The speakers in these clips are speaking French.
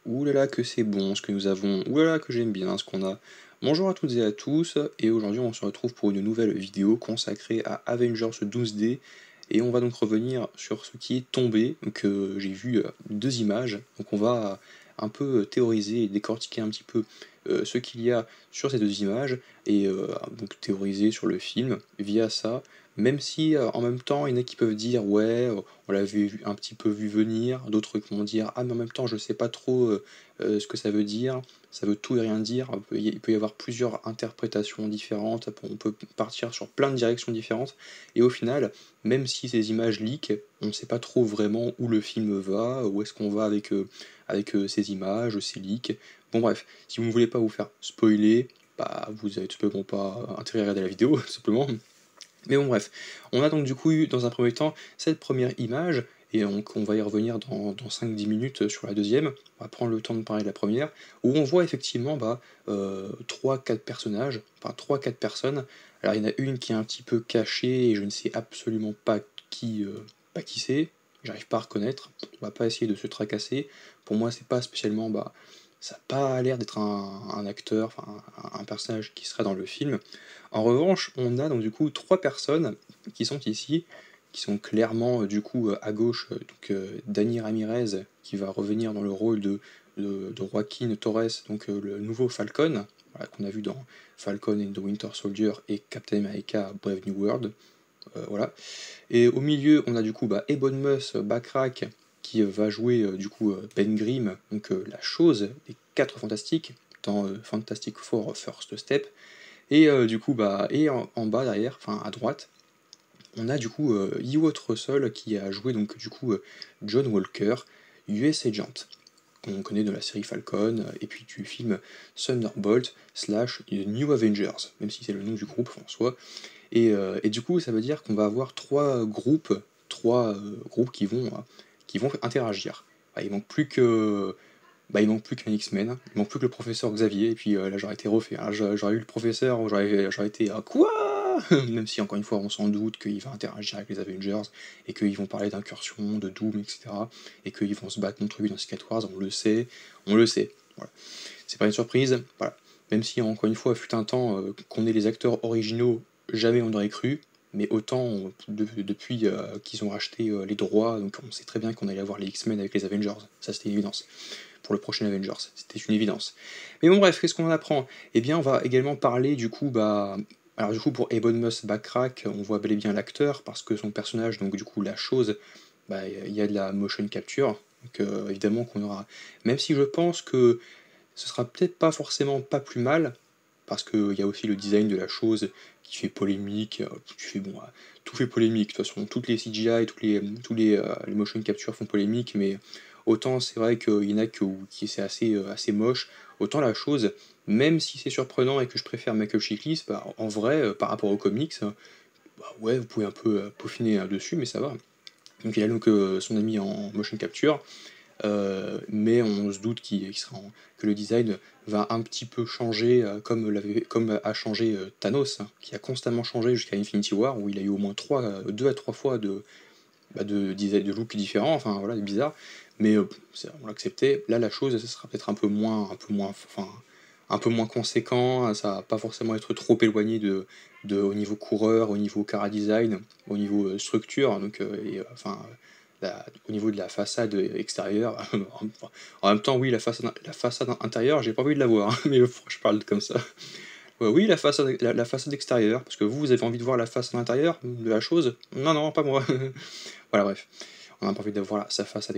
Ouh là là que c'est bon ce que nous avons, ouh là là que j'aime bien ce qu'on a. Bonjour à toutes et à tous, et aujourd'hui on se retrouve pour une nouvelle vidéo consacrée à Avengers Doomsday, et on va donc revenir sur ce qui est tombé, donc j'ai vu deux images, donc on va un peu théoriser et décortiquer un petit peu ce qu'il y a sur ces deux images, et donc théoriser sur le film via ça, même si en même temps il y en a qui peuvent dire ouais, on l'avait un petit peu vu venir, d'autres qui vont dire ah mais en même temps je sais pas trop ce que ça veut dire, ça veut tout et rien dire, il peut y avoir plusieurs interprétations différentes, on peut partir sur plein de directions différentes, et au final, même si ces images leak, on ne sait pas trop vraiment où le film va, où est-ce qu'on va avec ces images, ces leaks. Bon bref, si vous ne voulez pas vous faire spoiler, bah vous avez tout simplement pas intérêt à regarder la vidéo, tout simplement. Mais bon bref, on a donc du coup eu dans un premier temps cette première image, et donc on va y revenir dans 5-10 minutes sur la deuxième, on va prendre le temps de parler de la première, où on voit effectivement 3-4 personnages, enfin 3-4 personnes. Alors il y en a une qui est un petit peu cachée et je ne sais absolument pas qui c'est, j'arrive pas à reconnaître, on va pas essayer de se tracasser, pour moi c'est pas spécialement, ça n'a pas l'air d'être un acteur, enfin un personnage qui serait dans le film. En revanche, on a donc du coup trois personnes qui sont ici, qui sont clairement du coup à gauche, Dani Ramirez qui va revenir dans le rôle de Joaquin Torres, donc le nouveau Falcon, voilà, qu'on a vu dans Falcon and the Winter Soldier et Captain America Brave New World, voilà. Et au milieu, on a du coup Ebon Backrack qui va jouer Ben Grimm, donc la chose des quatre fantastiques dans Fantastic Four First Step. Et en bas derrière, enfin à droite, on a du coup Hewitt Russell qui a joué donc du coup John Walker, US Agent, qu'on connaît de la série Falcon, et puis du film Thunderbolt slash New Avengers, même si c'est le nom du groupe en soi. Et du coup, ça veut dire qu'on va avoir trois groupes qui vont interagir. Il manque plus que il manque plus qu'un X-Men, il manque plus que le professeur Xavier, et puis là j'aurais été refait. Hein. J'aurais eu le professeur, j'aurais été quoi. Même si encore une fois on s'en doute qu'il va interagir avec les Avengers, et qu'ils vont parler d'incursion, de Doom, etc. Et qu'ils vont se battre contre lui dans Secret Wars, on le sait. Voilà. C'est pas une surprise, voilà. Même si encore une fois, fut un temps qu'on ait les acteurs originaux, jamais on aurait cru, mais autant depuis qu'ils ont racheté les droits, donc on sait très bien qu'on allait avoir les X-Men avec les Avengers, ça c'était une évidence pour le prochain Avengers, c'était une évidence. Mais bon bref, qu'est-ce qu'on en apprend? Eh bien on va également parler du coup, alors du coup pour Ebon Moss Backrack, on voit bel et bien l'acteur, parce que son personnage, donc du coup la chose, il y a de la motion capture, donc évidemment qu'on aura, même si je pense que ce sera peut-être pas forcément pas plus mal, parce qu'il y a aussi le design de la chose qui fait polémique, tout fait polémique, de toute façon, toutes les CGI, les motion capture font polémique, mais autant c'est vrai qu'il y en a qui c'est assez moche, autant la chose, même si c'est surprenant et que je préfère Michael Chiklis, en vrai, par rapport aux comics, ouais, vous pouvez un peu peaufiner dessus, mais ça va. Donc il a donc son ami en motion capture, mais on se doute que le design va un petit peu changer, comme a changé Thanos, hein, qui a constamment changé jusqu'à Infinity War, où il a eu au moins 2 à 3 fois de design, de look différents, enfin voilà, c'est bizarre, mais on l'acceptait. Là, la chose, ça sera peut-être un peu moins conséquent, ça va pas forcément être trop éloigné au niveau coureur, au niveau cara design, au niveau structure, donc au niveau de la façade extérieure. En même temps, oui, la façade intérieure, j'ai pas envie de la voir, hein, mais je parle comme ça. Ouais, oui, la façade extérieure, parce que vous avez envie de voir la façade intérieure de la chose. Non, non, pas moi. Voilà, bref. On n'a pas envie de voir sa façade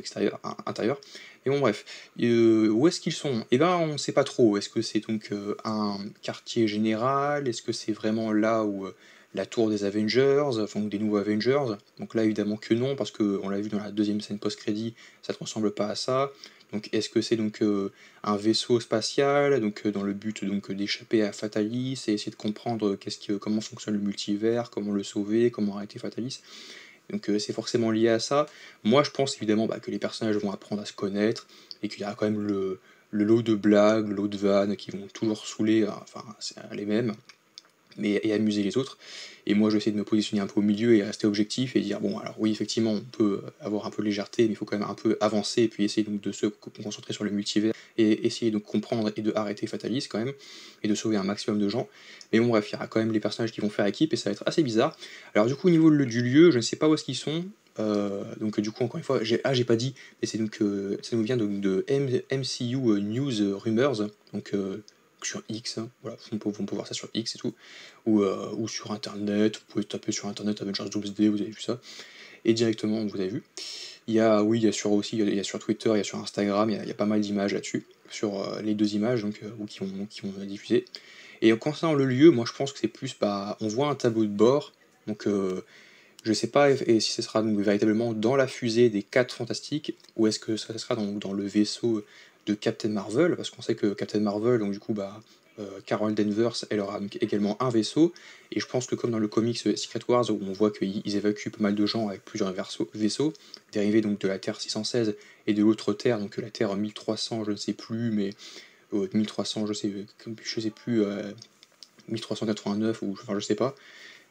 intérieure. Et bon, bref. Où est-ce qu'ils sont? Eh ben, on ne sait pas trop. Est-ce que c'est donc un quartier général? Est-ce que c'est vraiment là où la tour des Avengers, enfin des nouveaux Avengers? Donc là, évidemment que non, parce qu'on l'a vu dans la deuxième scène post-crédit, ça ne ressemble pas à ça. Donc est-ce que c'est donc un vaisseau spatial, donc dans le but donc d'échapper à Fatalis et essayer de comprendre comment fonctionne le multivers, comment le sauver, comment arrêter Fatalis? Donc c'est forcément lié à ça. Moi je pense évidemment que les personnages vont apprendre à se connaître, et qu'il y aura quand même le lot de blagues, le lot de vannes qui vont toujours saouler, enfin c'est les mêmes. et amuser les autres. Et moi, j'essaie de me positionner un peu au milieu et rester objectif et dire, bon, alors oui, effectivement, on peut avoir un peu de légèreté, mais il faut quand même un peu avancer et puis essayer donc de se concentrer sur le multivers et essayer de comprendre et de arrêter Fatalis quand même, et de sauver un maximum de gens. Mais bon, bref, il y aura quand même les personnages qui vont faire équipe et ça va être assez bizarre. Alors, du coup, au niveau du lieu, je ne sais pas où est-ce qu'ils sont. Donc du coup encore une fois j'ai pas dit, mais c'est donc ça nous vient donc de MCU News Rumors, donc sur X, hein, voilà, on peut voir ça sur X et tout, ou sur internet, vous pouvez taper sur internet Avengers Doomsday, vous avez vu ça, et directement vous avez vu. Il y a sur aussi, il y a sur Twitter, il y a sur Instagram, il y a pas mal d'images là-dessus, sur les deux images donc, ou qui ont diffusé. Et concernant le lieu, moi je pense que c'est plus, on voit un tableau de bord, donc je sais pas si ce sera donc véritablement dans la fusée des 4 Fantastiques, ou est-ce que ça sera dans le vaisseau de Captain Marvel, parce qu'on sait que Captain Marvel, donc du coup, Carol Danvers, elle aura donc également un vaisseau, et je pense que comme dans le comics Secret Wars, où on voit qu'ils évacuent pas mal de gens avec plusieurs vaisseaux, dérivés donc de la Terre 616 et de l'autre Terre, donc la Terre 1300, je ne sais plus, mais 1300, je sais plus, 1389, ou enfin je sais pas,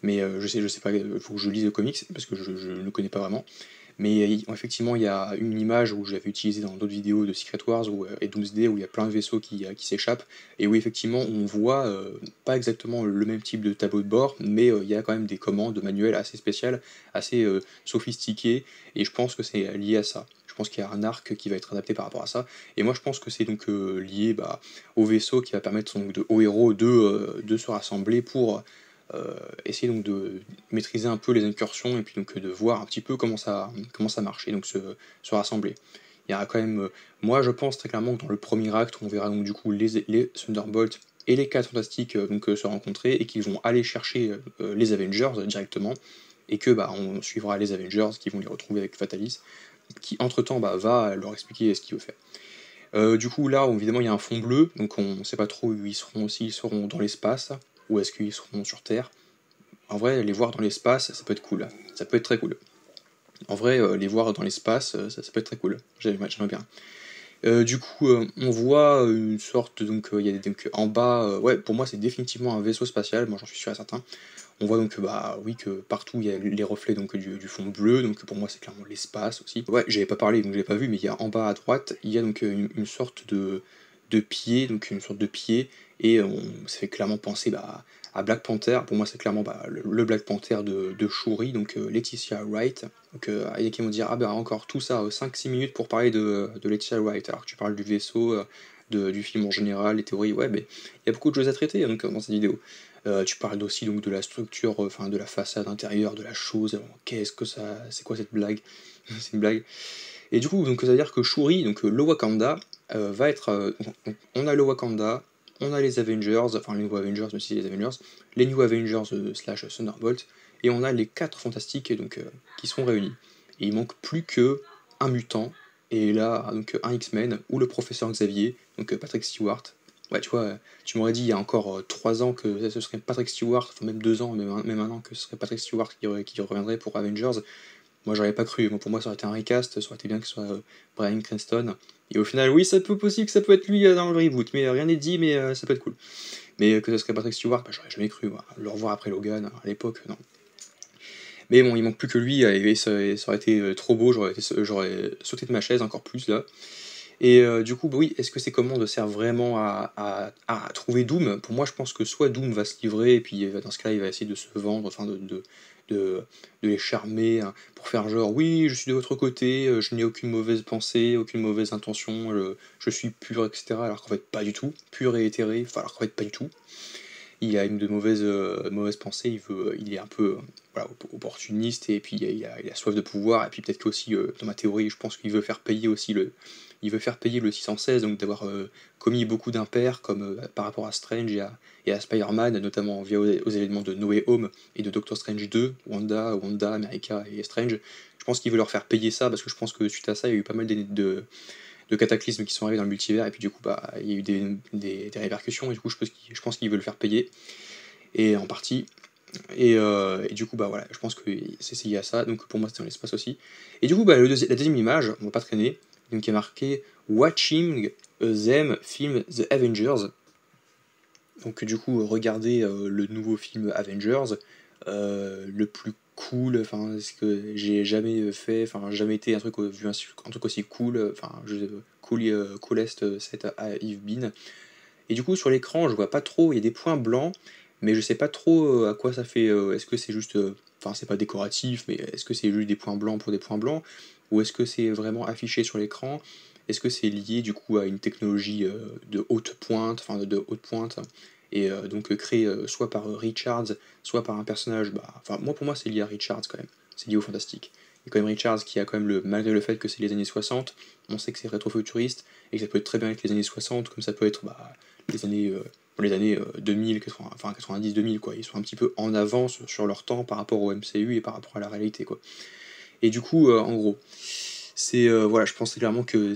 mais je sais pas, il faut que je lise le comics, parce que je ne connais pas vraiment. Mais effectivement, il y a une image où j'avais utilisé dans d'autres vidéos de Secret Wars et Doomsday, où il y a plein de vaisseaux qui s'échappent, et où effectivement on voit pas exactement le même type de tableau de bord, mais il y a quand même des commandes manuelles assez spéciales, assez sophistiquées, et je pense que c'est lié à ça. Je pense qu'il y a un arc qui va être adapté par rapport à ça, et moi je pense que c'est donc lié au vaisseau qui va permettre aux héros de se rassembler pour essayer donc de maîtriser un peu les incursions et puis donc de voir un petit peu comment ça marche et donc se rassembler. Il y aura quand même, moi je pense très clairement que dans le premier acte, on verra donc du coup les Thunderbolts et les 4 Fantastiques se rencontrer et qu'ils vont aller chercher les Avengers directement, et que on suivra les Avengers qui vont les retrouver avec Fatalis, qui entre temps va leur expliquer ce qu'il veut faire. Du coup là évidemment il y a un fond bleu, donc on ne sait pas trop où ils seront, s'ils seront dans l'espace ou est-ce qu'ils seront sur Terre. En vrai, les voir dans l'espace, ça peut être cool. Ça peut être très cool. En vrai, les voir dans l'espace, ça peut être très cool. J'aimerais bien. Du coup, on voit une sorte, donc il y a donc en bas, ouais, pour moi c'est définitivement un vaisseau spatial, moi j'en suis sûr et certain. On voit donc oui, que partout il y a les reflets donc du fond bleu, donc pour moi c'est clairement l'espace aussi. Ouais, j'avais pas parlé, donc j'avais pas vu, mais il y a en bas à droite, il y a donc une sorte de pied, donc une sorte de pied, et ça fait clairement penser à Black Panther. Pour moi c'est clairement le Black Panther de Shuri, donc Laetitia Wright. Donc il y a qui vont dire, encore tout ça, 5-6 minutes pour parler de Laetitia Wright, alors que tu parles du vaisseau, du film en général, les théories, ouais, mais il y a beaucoup de choses à traiter donc, dans cette vidéo. Tu parles aussi donc de la structure, de la façade intérieure de la chose. Qu'est-ce que ça, c'est quoi cette blague? C'est une blague. Et du coup, donc ça veut dire que Shuri, donc le Wakanda, va être. On a le Wakanda, on a les Avengers, enfin les nouveaux Avengers, mais aussi les Avengers, les New Avengers slash Thunderbolt, et on a les 4 Fantastiques donc qui sont réunis. Et il manque plus que un mutant, et là donc un X-Men ou le professeur Xavier, donc Patrick Stewart. Ouais, tu vois, tu m'aurais dit il y a encore 3 ans que ce serait Patrick Stewart, enfin même 2 ans, même un an que ce serait Patrick Stewart qui reviendrait pour Avengers. Moi j'aurais pas cru, pour moi ça aurait été un recast, ça aurait été bien que ce soit Bryan Cranston. Et au final, oui, ça peut possible que ça peut être lui dans le reboot, mais rien n'est dit, mais ça peut être cool. Mais que ce serait Patrick Stewart, j'aurais jamais cru, moi. Le revoir après Logan, à l'époque, non. Mais bon, il manque plus que lui, et ça aurait été trop beau, j'aurais sauté de ma chaise encore plus là. Et du coup, oui, est-ce que ces commandes servent vraiment à trouver Doom? Pour moi, je pense que soit Doom va se livrer, et puis dans ce cas-là, il va essayer de se vendre, enfin de les charmer, hein, pour faire genre, oui, je suis de votre côté, je n'ai aucune mauvaise pensée, aucune mauvaise intention, je suis pur, etc. Alors qu'en fait, pas du tout. Pur et éthéré, enfin, alors qu'en fait, pas du tout. Il a une de mauvaises pensées, il est un peu voilà, opportuniste, et puis il a soif de pouvoir, et puis peut-être qu'aussi, dans ma théorie, je pense qu'il veut faire payer aussi il veut faire payer le 616, donc d'avoir commis beaucoup d'impairs, comme par rapport à Strange et à Spider-Man, notamment via aux événements de No Way Home et de Doctor Strange 2, Wanda, America et Strange. Je pense qu'il veut leur faire payer ça, parce que je pense que suite à ça, il y a eu pas mal de cataclysmes qui sont arrivés dans le multivers, et puis du coup, il y a eu des répercussions, et du coup, je pense qu'il veut le faire payer, et en partie. Et du coup, voilà, je pense que c'est lié à ça, donc pour moi, c'était dans l'espace aussi. Et du coup, la deuxième image, on va pas traîner, donc il y a marqué Watching them film The Avengers. Donc du coup, regardez le nouveau film Avengers, le plus cool, enfin ce que j'ai jamais fait, enfin jamais été vu un truc aussi cool, coolest set I've been. Et du coup sur l'écran je vois pas trop, il y a des points blancs, mais je sais pas trop à quoi ça fait, est-ce que c'est juste, enfin c'est pas décoratif, mais est-ce que c'est juste des points blancs pour des points blancs, ou est-ce que c'est vraiment affiché sur l'écran, est-ce que c'est lié du coup à une technologie de haute pointe, de haute pointe, et donc créée soit par Richards, soit par un personnage, enfin moi pour moi c'est lié à Richards quand même, c'est lié au fantastique. Il y a quand même Richards qui a quand même malgré le fait que c'est les années 60, on sait que c'est rétrofuturiste, et que ça peut être très bien avec les années 60, comme ça peut être les années 2000, 80, enfin 90-2000, quoi. Ils sont un petit peu en avance sur leur temps par rapport au MCU et par rapport à la réalité, quoi. Et du coup, en gros, voilà, je pense clairement que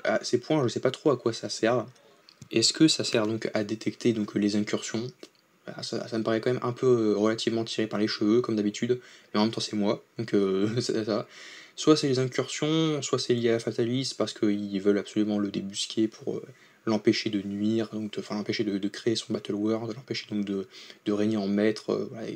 à ces points, je sais pas trop à quoi ça sert. Est-ce que ça sert donc à détecter donc les incursions? Ça me paraît quand même un peu relativement tiré par les cheveux, comme d'habitude, mais en même temps c'est moi, donc c'est ça. Soit c'est les incursions, soit c'est lié à Fatalis, parce qu'ils veulent absolument le débusquer pour l'empêcher de nuire, donc enfin l'empêcher de créer son Battle World, l'empêcher donc de régner en maître, voilà,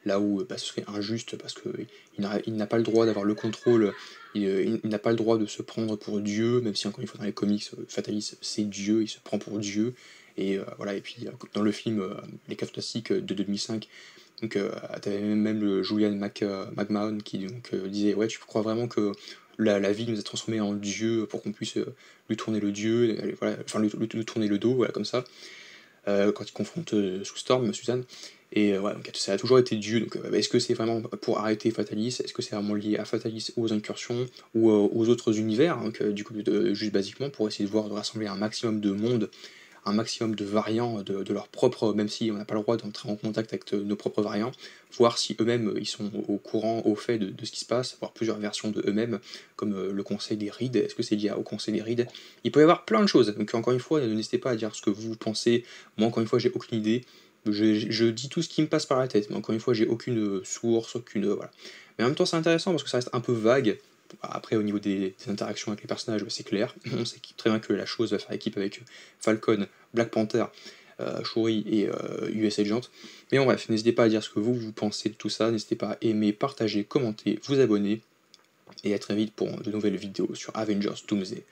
là où ce serait injuste, parce qu'il il n'a pas le droit d'avoir le contrôle, il n'a pas le droit de se prendre pour Dieu, même si encore une fois dans les comics, Fatalis c'est Dieu, il se prend pour Dieu, et voilà, et puis dans le film Les 4 Fantastiques de 2005, donc t'avais même le Julian McMahon qui donc, disait ouais, tu crois vraiment que la vie nous a transformés en dieu pour qu'on puisse lui tourner le dieu, voilà, enfin lui tourner le dos, voilà, comme ça, quand il confronte Sue Storm, Suzanne. Et ouais, donc ça a toujours été Dieu, donc est-ce que c'est vraiment pour arrêter Fatalis, est-ce que c'est vraiment lié à Fatalis, aux incursions, ou aux autres univers, donc du coup juste basiquement pour essayer de voir, de rassembler un maximum de monde, un maximum de variants de leur propre, même si on n'a pas le droit d'entrer en contact avec nos propres variants, voir si eux-mêmes ils sont au courant, au fait de ce qui se passe, voir plusieurs versions de eux-mêmes, comme le conseil des rides, est-ce que c'est lié au conseil des rides? Il peut y avoir plein de choses, donc encore une fois, n'hésitez pas à dire ce que vous pensez, moi encore une fois j'ai aucune idée, je dis tout ce qui me passe par la tête, mais encore une fois j'ai aucune source, aucune... voilà. Mais en même temps c'est intéressant parce que ça reste un peu vague. Après, au niveau des interactions avec les personnages, c'est clair. On sait très bien que la chose va faire équipe avec Falcon, Black Panther, Shuri et US Agent. Mais en bref, n'hésitez pas à dire ce que vous pensez de tout ça. N'hésitez pas à aimer, partager, commenter, vous abonner. Et à très vite pour de nouvelles vidéos sur Avengers Doomsday.